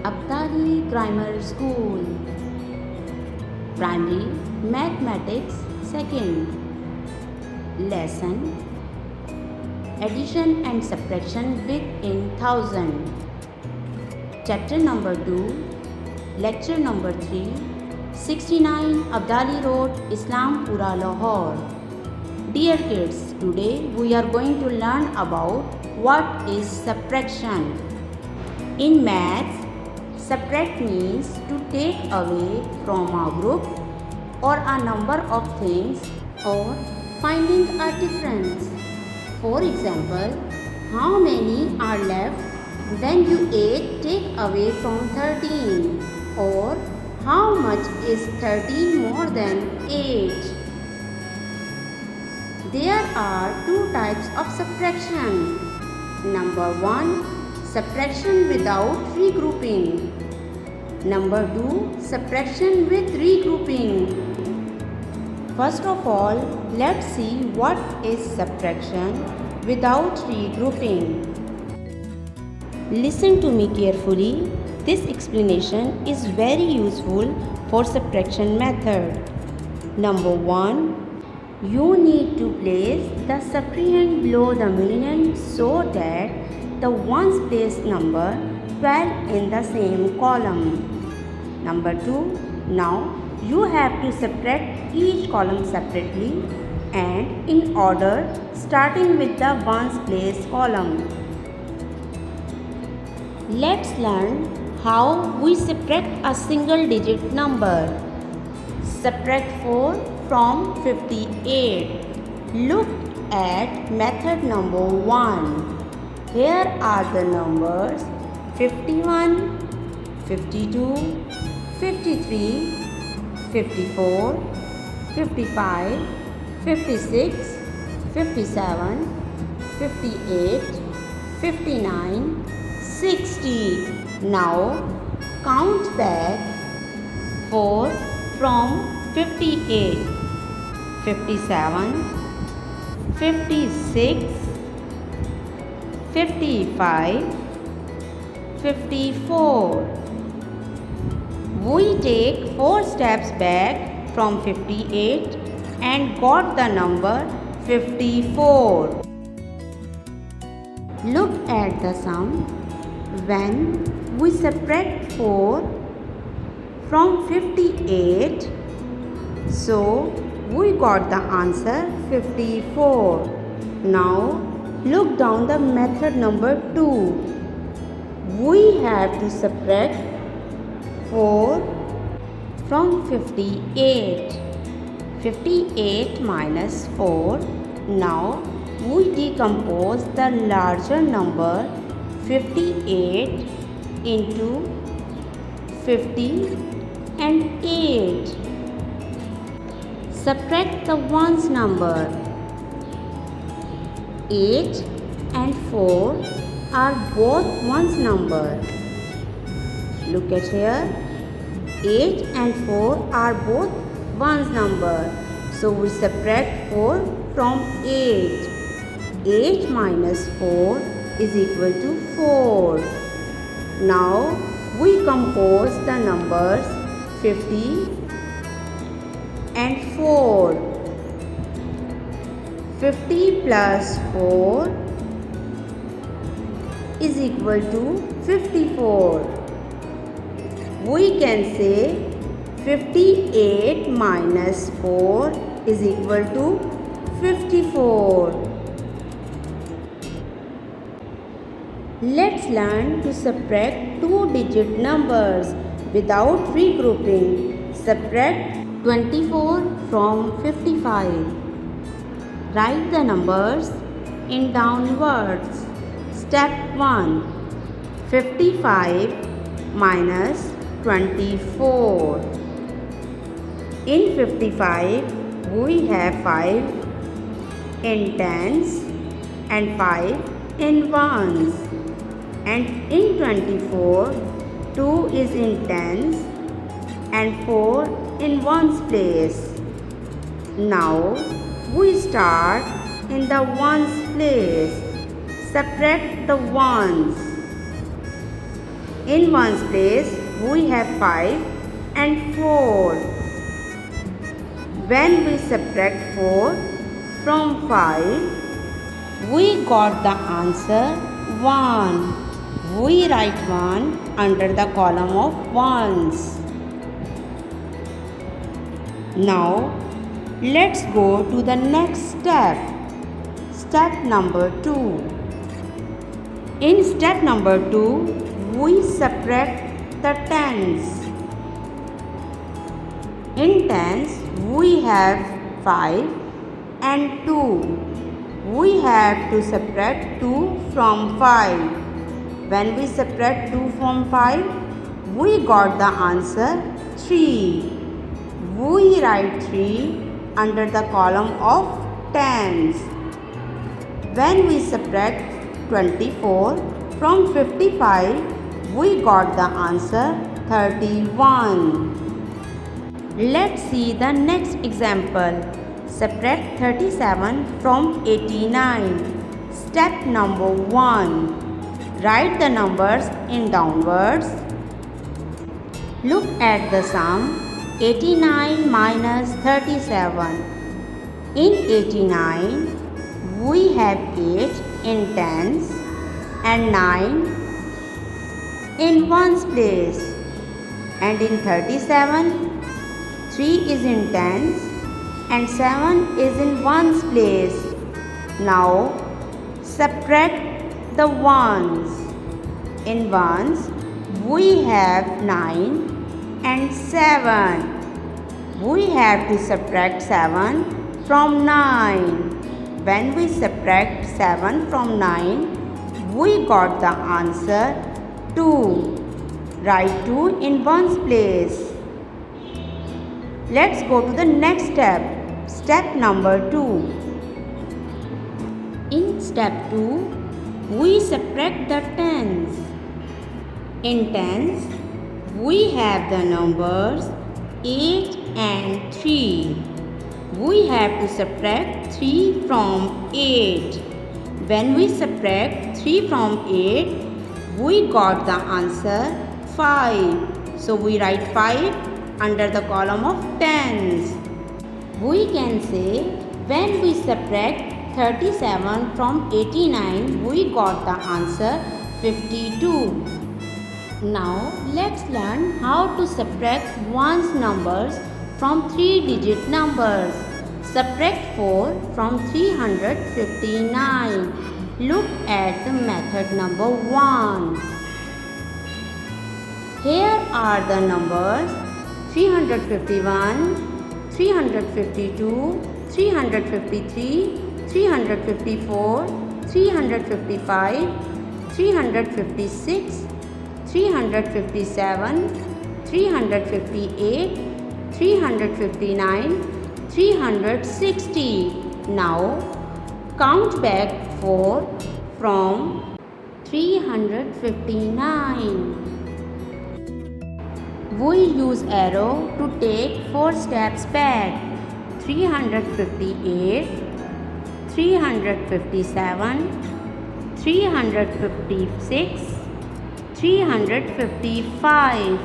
Abdali Grammar School. Primary Mathematics 2nd. Lesson Addition and Subtraction within 1000. Chapter number 2. Lecture number 3. 69 Abdali Road, Islampura, Lahore. Dear kids, today we are going to learn about what is subtraction. In maths, subtract means to take away from a group or a number of things or finding a difference. For example, how many are left when you 8 take away from 13, or how much is 13 more than 8? There are two types of subtraction. Number 1, subtraction without regrouping. Number 2, subtraction with regrouping. First of all, let's see what is subtraction without regrouping. Listen to me carefully. This explanation is very useful for subtraction method. Number 1, you need to place the subtrahend below the million so that the ones place number 12 in the same column. Number 2, now you have to subtract each column separately and in order, starting with the ones place column. Let's learn how we subtract a single digit number. Subtract 4 from 58. Look at method number 1. Here are the numbers 51, 52, 53, 54, 55, 56, 57, 58, 59, 60. Now count back 4 from 58, 57, 56, 55, 54. We take 4 steps back from 58 and got the number 54. Look at the sum. When we subtract 4 from 58, so we got the answer 54. Now look down the method number 2. We have to subtract 4 from 58. 58 minus 4. Now we decompose the larger number 58 into 50 and 8. Subtract the ones number. 8 and 4 are both ones number. Look at here. 8 and 4 are both ones number. So we subtract 4 from 8. 8 minus 4 is equal to 4. Now we compose the numbers 50 and 4. 50 plus 4 is equal to 54. We can say 58 minus 4 is equal to 54. Let's learn to subtract two-digit numbers without regrouping. Subtract 24 from 55. Write the numbers in downwards. Step 1. 55 minus 24. In 55, we have 5 in tens and 5 in ones. And in 24, 2 is in tens and 4 in ones place. Now we start in the ones place. Subtract the ones. In ones place, we have 5 and 4. When we subtract 4 from 5, we got the answer 1. We write 1 under the column of ones. Now, let's go to the next step. Step number 2. In step number 2, we subtract the tens. In tens, we have 5 and 2. We have to subtract 2 from 5. When we subtract 2 from 5, we got the answer 3. We write 3 under the column of tens. When we subtract 24 from 55, we got the answer 31. Let's see the next example. Subtract 37 from 89. Step number 1. Write the numbers in downwards. Look at the sum 89 minus 37. In 89, we have 8 in tens and 9 in ones place. And in 37, 3 is in tens and 7 is in ones place. Now subtract the ones. In ones, we have 9 and 7. We have to subtract 7 from 9. When we subtract 7 from 9, we got the answer 2. Write 2 in ones place. Let's go to the next step. Step number 2. In step 2, we subtract the tens. In tens, we have the numbers 8 and 3. We have to subtract 3 from 8. When we subtract 3 from 8, we got the answer 5. So we write 5 under the column of tens. We can say when we subtract 37 from 89, we got the answer 52. Now let's learn how to subtract ones numbers from 3-digit numbers. Subtract 4 from 359. Look at the method number 1. Here are the numbers 351, 352, 353, 354, 355, 356, 357, 358, 359, 360. Now count back 4 from 359. We use arrow to take 4 steps back. 358, 357, 356, 355.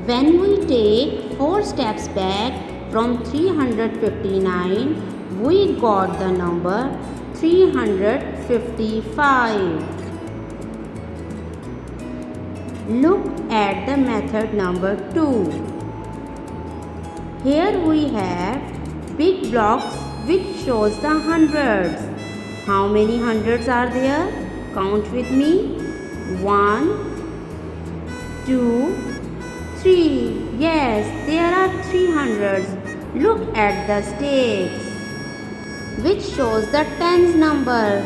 When we take 4 steps back from 359, we got the number 355. Look at the method number 2. Here we have big blocks which shows the hundreds. How many hundreds are there? Count with me. 1, 2, 3. Yes, there are 3 hundreds. Look at the stakes which shows the tens number.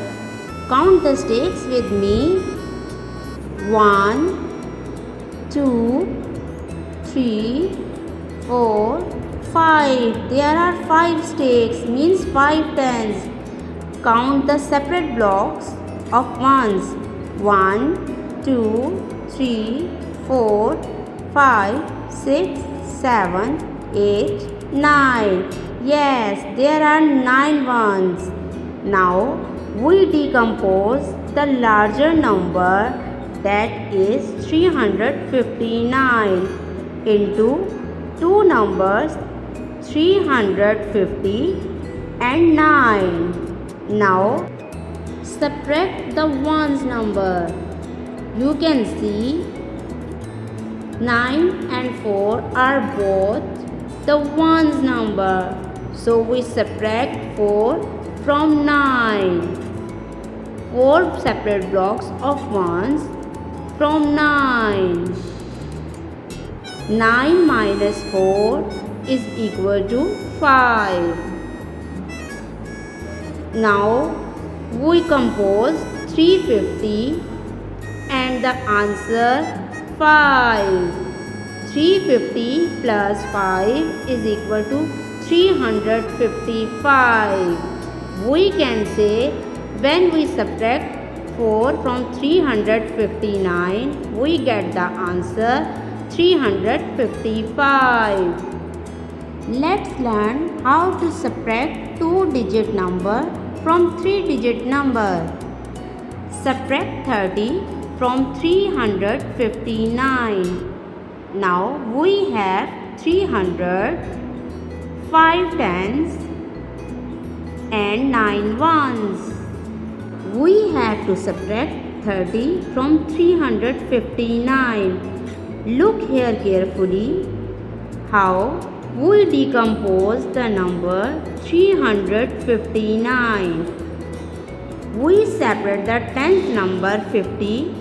Count the stakes with me. 1, 2, 3, 4, 5. There are 5 stakes, means 5 tens. Count the separate blocks of ones. 1, 2, 3, 4, 5, 6, 7, 8, 9. Yes, there are 9 ones. Now we decompose the larger number that is 359 into two numbers 350 and 9. Now subtract the ones number. You can see 9 and 4 are both the ones number. So we subtract 4 from 9. 4 separate blocks of ones from 9. 9 minus 4 is equal to 5. Now we compose 350 and the answer 5. 350 plus 5 is equal to 355. We can say when we subtract 4 from 359, we get the answer 355. Let's learn how to subtract 2-digit number from 3-digit number. Subtract 30 from 359. Now we have 300, 5 tens and 9 ones. We have to subtract 30 from 359. Look here carefully how we decompose the number 359. We separate the 10th number 50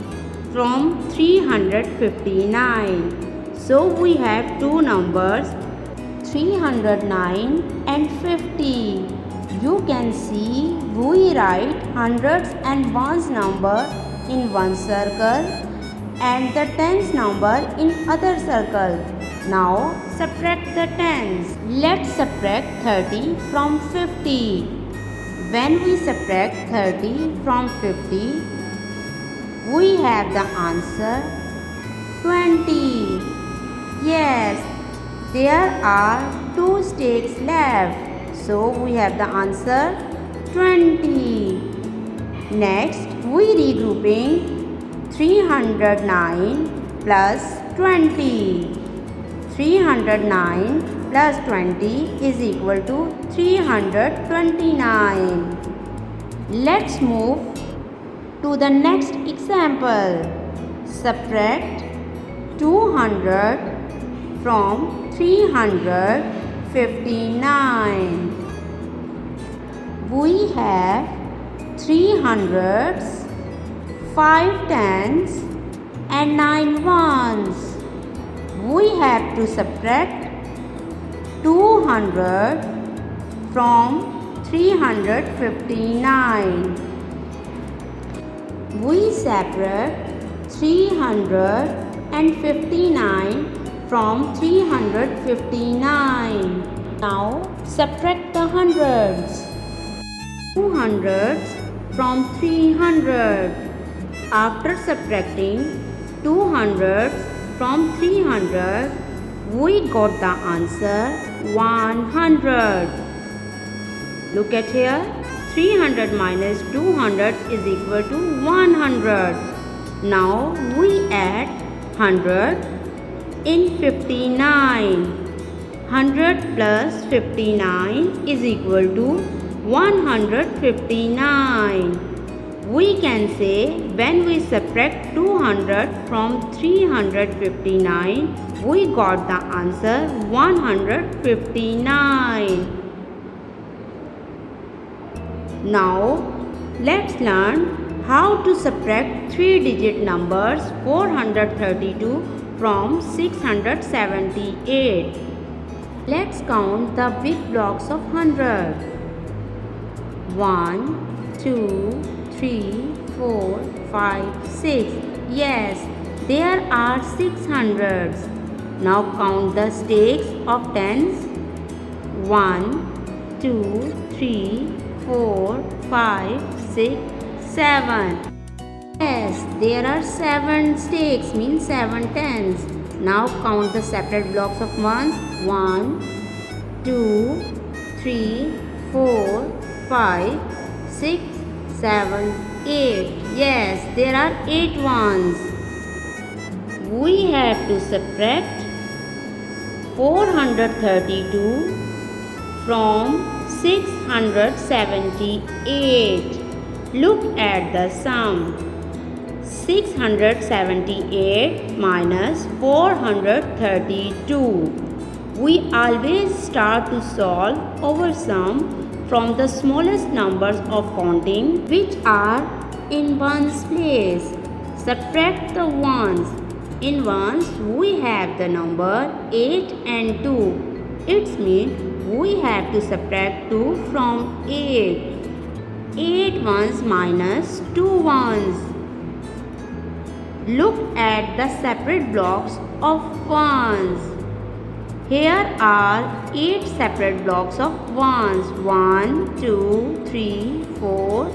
from 359. So we have two numbers 309 and 50. You can see we write hundreds and ones number in one circle and the tens number in other circle. Now subtract the tens. Let's subtract 30 from 50. When we subtract 30 from 50, we have the answer 20. Yes, there are 2 stakes left. So we have the answer 20. Next, we regrouping 309 plus 20. 309 plus 20 is equal to 329. Let's move to the next example. Subtract 200 from 359. We have 3 hundreds, 5 tens and 9 ones. We have to subtract 200 from 359. We separate 359 from 359. Now subtract the hundreds. 200 from 300. After subtracting 200 from 300, we got the answer 100. Look at here. 300 minus 200 is equal to 100. Now we add 100 in 59. 100 plus 59 is equal to 159. We can say when we subtract 200 from 359, we got the answer 159. Now let's learn how to subtract 3-digit numbers 432 from 678. Let's count the big blocks of 100. 1, 2, 3, 4, 5, 6. Yes, there are 6 hundreds. Now count the stakes of tens. 1, 2, 3, 4, 5, 6, 7. Yes, there are 7 stakes, means 7 tens. Now count the separate blocks of ones. 1, 2, 3, 4, 5, 6, 7, 8. Yes, there are 8 ones. We have to subtract 432 from 678. Look at the sum. 678 minus 432. We always start to solve our sum from the smallest numbers of counting, which are in ones place. Subtract the ones. In ones we have the number 8 and 2. It means we have to subtract 2 from 8. 8 ones minus 2 ones. Look at the separate blocks of ones. Here are 8 separate blocks of ones. 1, 2, 3, 4,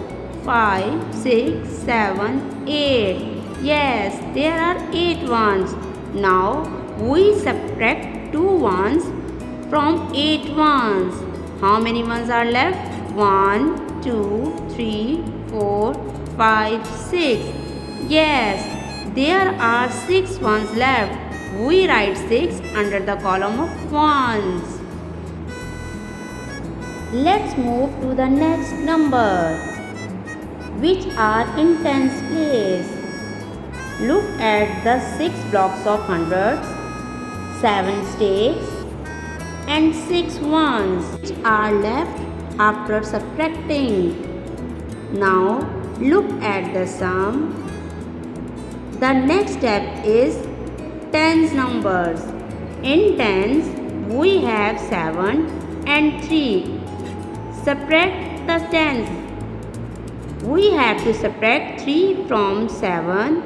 5, 6, 7, 8. Yes, there are 8 ones. Now we subtract 2 ones from 8 ones. How many ones are left? 1, 2, 3, 4, 5, 6. Yes, there are 6 ones left. We write 6 under the column of ones. Let's move to the next number, which are in tens place. Look at the 6 blocks of hundreds, 7 stakes and 6 ones, which are left after subtracting. Now look at the sum. The next step is tens numbers. In tens we have 7 and 3. Subtract the tens. We have to subtract 3 from 7.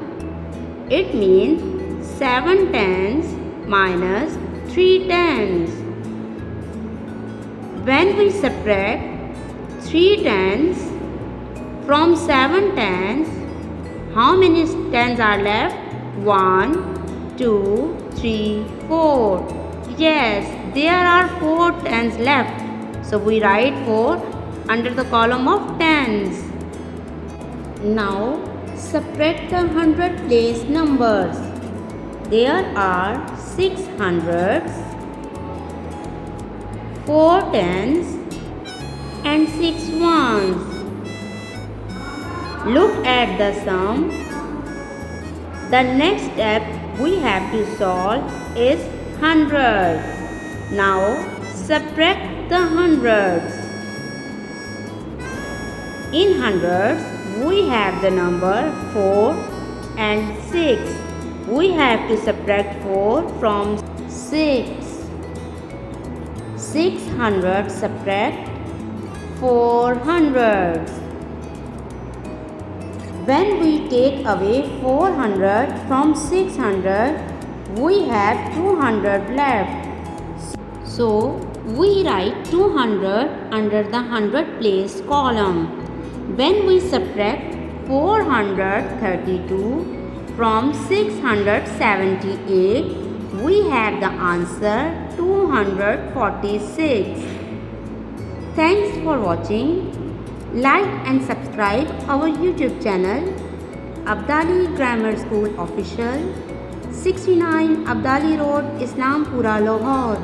It means 7 tens minus 3 tens. When we subtract 3 tens from 7 tens, how many tens are left? 1, 2, 3, 4. Yes, there are 4 tens left. So we write 4 under the column of tens. Now subtract the hundred place numbers. There are 6 hundreds, 4 tens and 6 ones. Look at the sum. The next step we have to solve is 100. Now subtract the hundreds. In hundreds we have the number 4 and 6. We have to subtract 4 from 6. 600 subtract 400. When we take away 400 from 600, we have 200 left. So we write 200 under the 100 place column. When we subtract 432 from 678, we have the answer 246. Thanks for watching. Like and subscribe our YouTube channel, Abdali Grammar School Official, 69 Abdali Road, Islampura, Lahore.